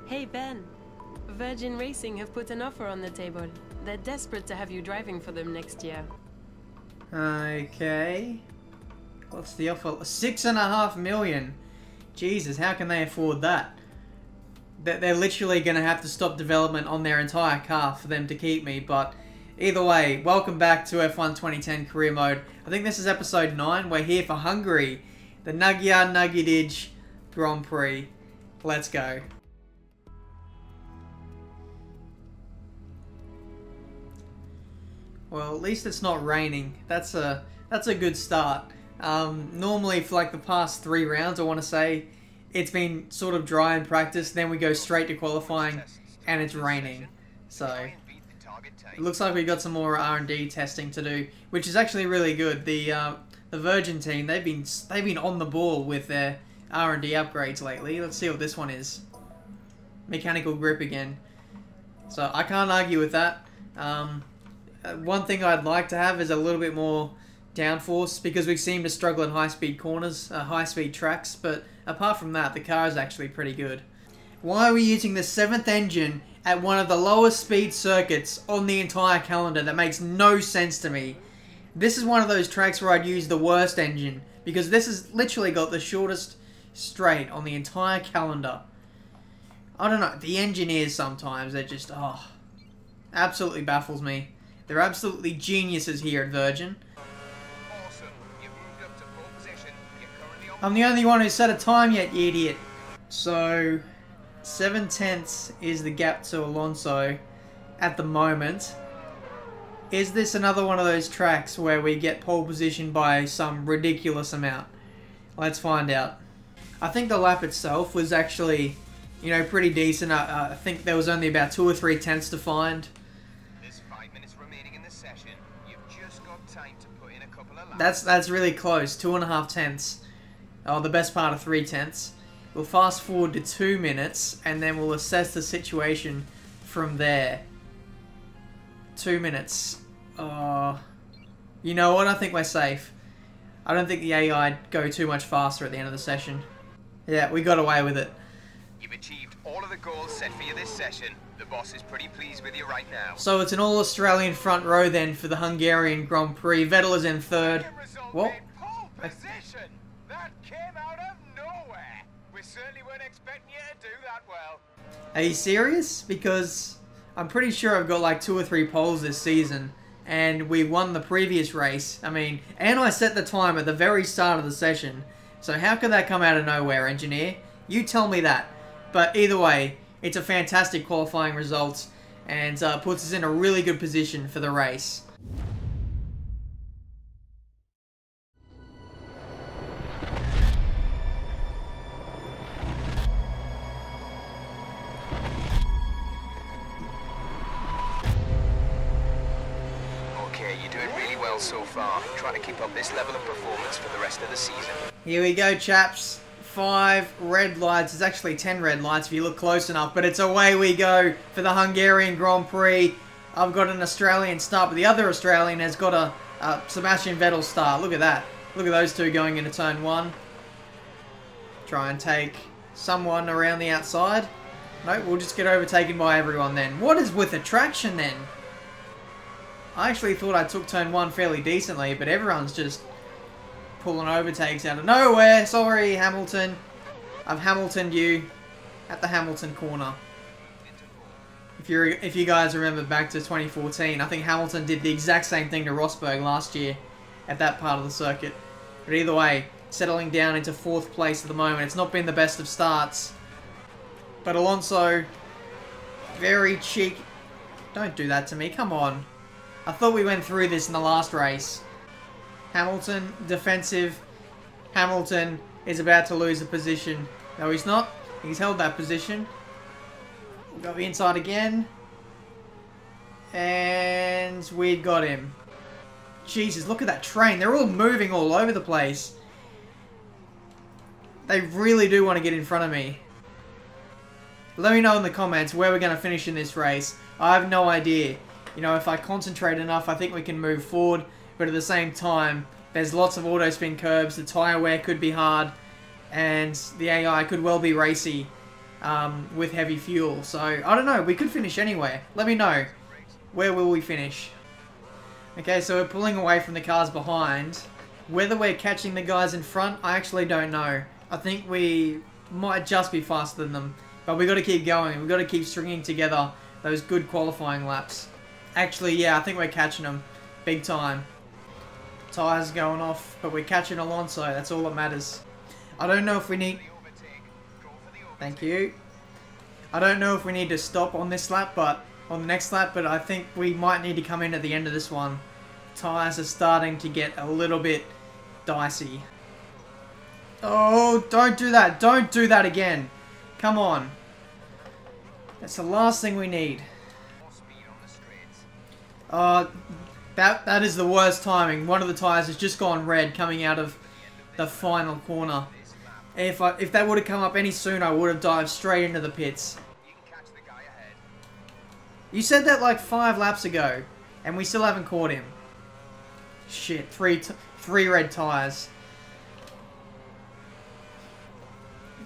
Hey Ben, Virgin Racing have put an offer on the table. They're desperate to have you driving for them next year. Okay. What's the offer? 6.5 million. Jesus, how can they afford that? They're literally going to have to stop development on their entire car for them to keep me, but either way, welcome back to F1 2010 Career Mode. I think this is episode 9. We're here for Hungary, the Nagydij Grand Prix. Let's go. Well, at least it's not raining. That's a good start. Normally for like the past 3 rounds, I want to say, it's been sort of dry in practice, then we go straight to qualifying and it's raining. So it looks like we've got some more R&D testing to do, which is actually really good. The Virgin team, they've been on the ball with their R&D upgrades lately. Let's see what this one is. Mechanical grip again. So I can't argue with that. One thing I'd like to have is a little bit more downforce, because we seem to struggle in high-speed corners, high-speed tracks, but apart from that, the car is actually pretty good. Why are we using the 7th engine at one of the lowest speed circuits on the entire calendar? That makes no sense to me. This is one of those tracks where I'd use the worst engine, because this has literally got the shortest straight on the entire calendar. I don't know, the engineers sometimes, they're just, absolutely baffles me. They're absolutely geniuses here at Virgin. I'm the only one who's set a time yet, you idiot. So, 7 tenths is the gap to Alonso at the moment. Is this another one of those tracks where we get pole position by some ridiculous amount? Let's find out. I think the lap itself was actually, you know, pretty decent. I think there was only about 2 or 3 tenths to find. There's 5 minutes remaining in the session. You've just got time to put in a couple of laps. That's really close. 2.5 tenths. Oh, the best part of 3 tenths. We'll fast forward to 2 minutes, and then we'll assess the situation from there. 2 minutes. You know what? I think we're safe. I don't think the AI'd go too much faster at the end of the session. Yeah, we got away with it. You've achieved all of the goals set for you this session. The boss is pretty pleased with you right now. So it's an all-Australian front row then for the Hungarian Grand Prix. Vettel is in 3rd. What? Pole position! That came out of nowhere! We certainly weren't expecting you to do that well. Are you serious? Because I'm pretty sure I've got like 2 or 3 poles this season, and we won the previous race. I mean, and I set the time at the very start of the session. So how could that come out of nowhere, engineer? You tell me that. But either way, it's a fantastic qualifying result, and puts us in a really good position for the race. Okay, you're doing really well so far. Try to keep up this level of performance for the rest of the season. Here we go, chaps. 5 red lights. It's actually 10 red lights if you look close enough, but it's away we go for the Hungarian Grand Prix. I've got an Australian start, but the other Australian has got a Sebastian Vettel start. Look at that. Look at those two going into turn 1. Try and take someone around the outside. Nope, we'll just get overtaken by everyone then. What is with the traction then? I actually thought I took turn 1 fairly decently, but everyone's just pulling overtakes out of nowhere. Sorry, Hamilton. I've Hamiltoned you at the Hamilton corner. If you guys remember back to 2014, I think Hamilton did the exact same thing to Rosberg last year at that part of the circuit. But either way, settling down into 4th place at the moment. It's not been the best of starts. But Alonso, very cheeky. Don't do that to me, come on. I thought we went through this in the last race. Hamilton, defensive. Hamilton is about to lose a position. No, he's not. He's held that position. We'll go inside again. And we got him. Jesus, look at that train. They're all moving all over the place. They really do want to get in front of me. Let me know in the comments where we're going to finish in this race. I have no idea. You know, if I concentrate enough, I think we can move forward. But at the same time, there's lots of auto spin curbs. The tyre wear could be hard. And the AI could well be racy. with heavy fuel. So, I don't know. We could finish anywhere. Let me know. Where will we finish? Okay, so we're pulling away from the cars behind. Whether we're catching the guys in front, I actually don't know. I think we might just be faster than them. But we got to keep going. We've got to keep stringing together those good qualifying laps. Actually, yeah, I think we're catching them. Big time. Tyres going off, but we're catching Alonso. That's all that matters. I don't know if we need... Thank you. I don't know if we need to stop on this lap, but... on the next lap, but I think we might need to come in at the end of this one. Tyres are starting to get a little bit dicey. Oh, don't do that. Don't do that again. Come on. That's the last thing we need. That is the worst timing. One of the tyres has just gone red coming out of the final corner. If that would have come up any sooner, I would have dived straight into the pits. You said that like 5 laps ago, and we still haven't caught him. Shit, three red tyres.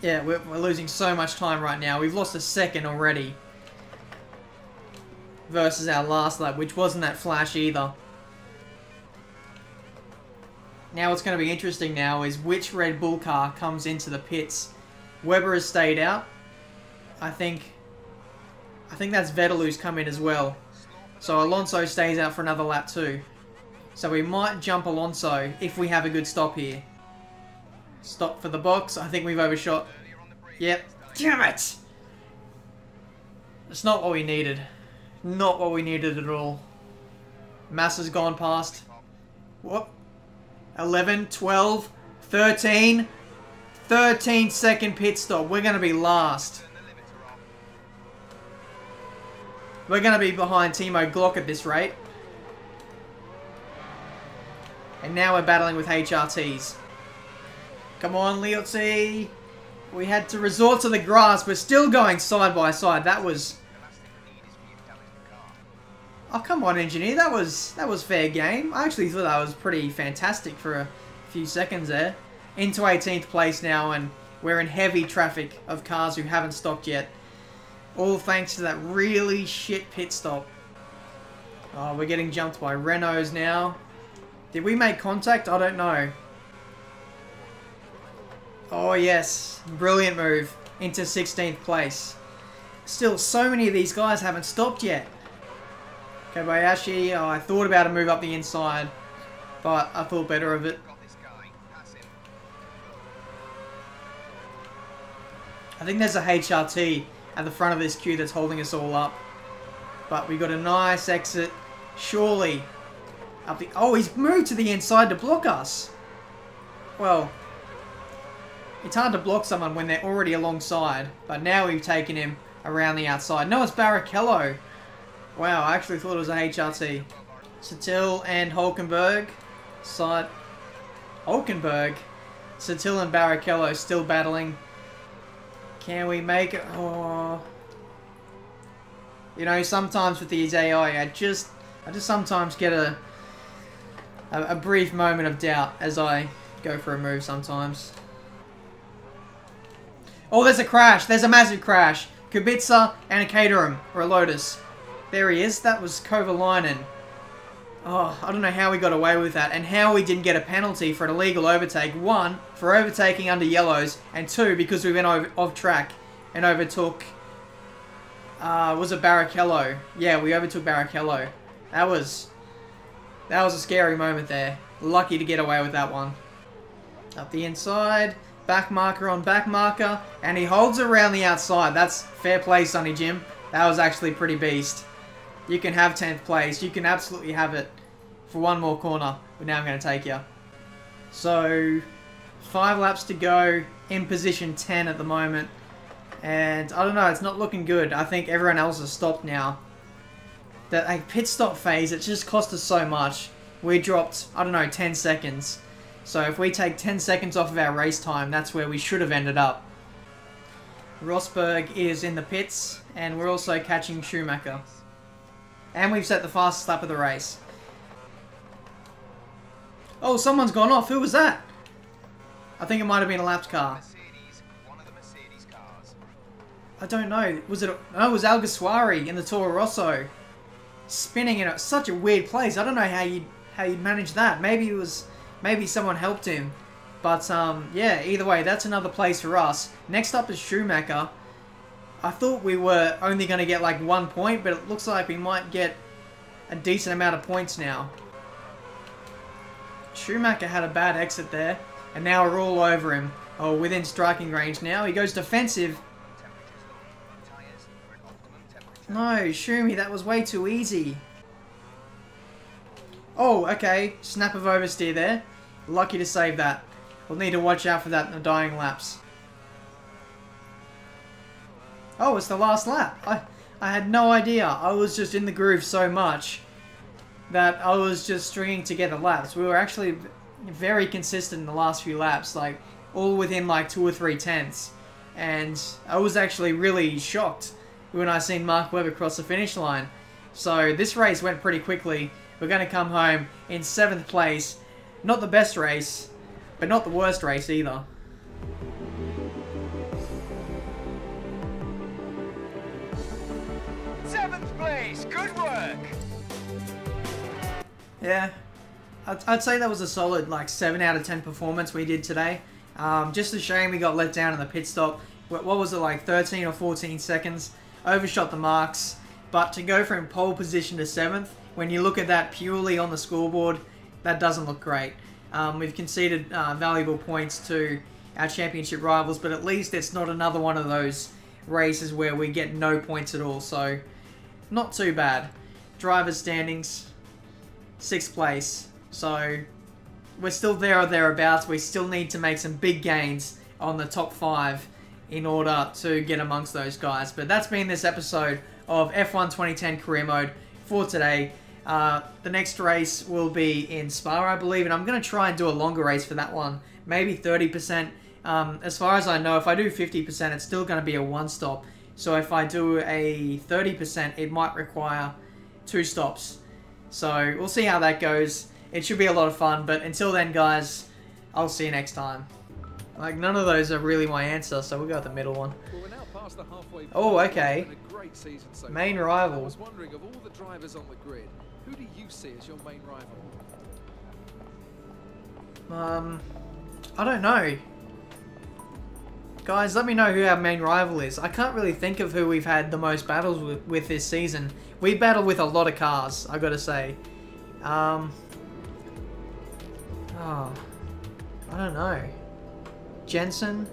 Yeah, we're losing so much time right now. We've lost a second already. Versus our last lap, which wasn't that flash either. Now what's going to be interesting now is which Red Bull car comes into the pits. Webber has stayed out. I think that's Vettel who's come in as well. So Alonso stays out for another lap too. So we might jump Alonso if we have a good stop here. Stop for the box. I think we've overshot. Yep. Damn it! It's not what we needed. Not what we needed at all. Massa's gone past. What? 11, 12, 13. 13-second pit stop. We're going to be last. We're going to be behind Timo Glock at this rate. And now we're battling with HRTs. Come on, Liotzi. We had to resort to the grass. We're still going side by side. That was... Oh, come on, engineer. That was fair game. I actually thought that was pretty fantastic for a few seconds there. Into 18th place now, and we're in heavy traffic of cars who haven't stopped yet. All thanks to that really shit pit stop. Oh, we're getting jumped by Renaults now. Did we make contact? I don't know. Oh, yes. Brilliant move. Into 16th place. Still, so many of these guys haven't stopped yet. Kobayashi, I thought about a move up the inside, but I thought better of it. I think there's a HRT at the front of this queue that's holding us all up. But we got a nice exit. Surely. Up the... Oh, he's moved to the inside to block us. Well, it's hard to block someone when they're already alongside. But now we've taken him around the outside. No, it's Barrichello. Wow, I actually thought it was a HRT. Satil and Hulkenberg. Hulkenberg. Satil and Barrichello still battling. Can we make it? Oh. You know, sometimes with these AI, I just sometimes get a brief moment of doubt as I go for a move sometimes. Oh, there's a crash. There's a massive crash. Kubica and a Caterham, or a Lotus. There he is. That was Kovalainen. Oh, I don't know how we got away with that, and how we didn't get a penalty for an illegal overtake. 1, for overtaking under yellows, and 2, because we went off track and overtook... was it Barrichello? Yeah, we overtook Barrichello. That was a scary moment there. Lucky to get away with that one. Up the inside, back marker on back marker, and he holds it around the outside. That's fair play, Sonny Jim. That was actually pretty beast. You can have 10th place. You can absolutely have it for one more corner. But now I'm going to take you. So, 5 laps to go. In position 10 at the moment. And I don't know, it's not looking good. I think everyone else has stopped now. That pit stop phase, it just cost us so much. We dropped, I don't know, 10 seconds. So if we take 10 seconds off of our race time, that's where we should have ended up. Rosberg is in the pits, and we're also catching Schumacher. And we've set the fastest lap of the race. Oh, someone's gone off. Who was that? I think it might have been a lapped car. I don't know. Was it? No, it was Alguersuari in the Toro Rosso, spinning in such a weird place. I don't know how you managed that. Maybe someone helped him. But yeah. Either way, that's another place for us. Next up is Schumacher. I thought we were only going to get like 1 point, but it looks like we might get a decent amount of points now. Schumacher had a bad exit there, and now we're all over him. Oh, within striking range now. He goes defensive. No, Schumi, that was way too easy. Oh, okay. Snap of oversteer there. Lucky to save that. We'll need to watch out for that in the dying laps. Oh, it's the last lap. I had no idea. I was just in the groove so much that I was just stringing together laps. We were actually very consistent in the last few laps, like all within like 2 or 3 tenths. And I was actually really shocked when I seen Mark Webber cross the finish line. So this race went pretty quickly. We're going to come home in 7th place. Not the best race, but not the worst race either. Place. Good work. Yeah, I'd say that was a solid like 7 out of 10 performance we did today. Just a shame we got let down in the pit stop. What was it, like 13 or 14 seconds? Overshot the marks. But to go from pole position to 7th, when you look at that purely on the scoreboard, that doesn't look great. We've conceded valuable points to our championship rivals, but at least it's not another one of those races where we get no points at all. So not too bad. Driver's standings, 6th place. So we're still there or thereabouts. We still need to make some big gains on the top 5 in order to get amongst those guys. But that's been this episode of F1 2010 Career Mode for today. The next race will be in Spa, I believe, and I'm going to try and do a longer race for that one. Maybe 30%. As far as I know, if I do 50%, it's still going to be a 1-stop. So if I do a 30%, it might require 2 stops. So we'll see how that goes. It should be a lot of fun, but until then, guys, I'll see you next time. Like, none of those are really my answer, so we'll go with the middle one. Well, we're now past the halfway point. Oh, okay. A great season so main far. rival. I was wondering, of all the drivers on the grid, who do you see as your main rival? I don't know. Guys, let me know who our main rival is. I can't really think of who we've had the most battles with this season. We battled with a lot of cars, I gotta say. Oh, I don't know. Jensen?